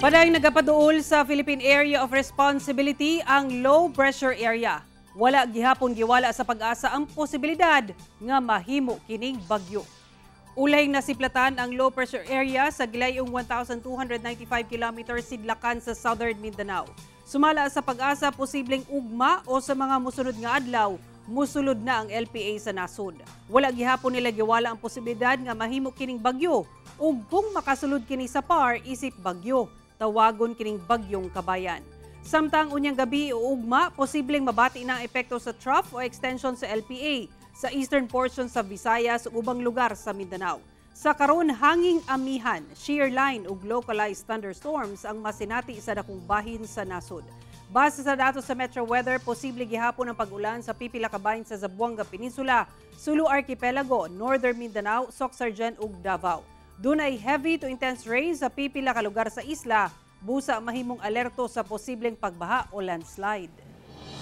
Padayong nagapaduol sa Philippine Area of Responsibility ang low pressure area. Wala gihapon giwala sa pag-asa ang posibilidad nga mahimo kining bagyo. Ulay nasiplatan ang low pressure area sa gilayong 1,295 kilometers sidlakan sa Southern Mindanao. Sumala sa pag-asa posibleng ugma o sa mga musunod nga adlaw, musulod na ang LPA sa nasod. Wala gihapon nila giwala ang posibilidad nga mahimo kining bagyo ug kung makasulod kini sa PAR isip bagyo, tawagon kining bagyong Kabayan. Samtang unyang gabi o ugma, posibleng mabati na ang epekto sa trough o extension sa LPA sa eastern portion sa Visayas ug ubang lugar sa Mindanao. Sa karon hanging amihan, shear line ug localized thunderstorms ang masinati sa dakong bahin sa nasod. Base sa datos sa Metro Weather, posible gihapon ang pag-ulan sa pipila ka bahin sa Zamboanga Peninsula, Sulu Archipelago, Northern Mindanao, Sorsogon ug Davao. Dunay heavy to intense rains sa pipila ka lugar sa isla, busa mahimong alerto sa posibleng pagbaha o landslide.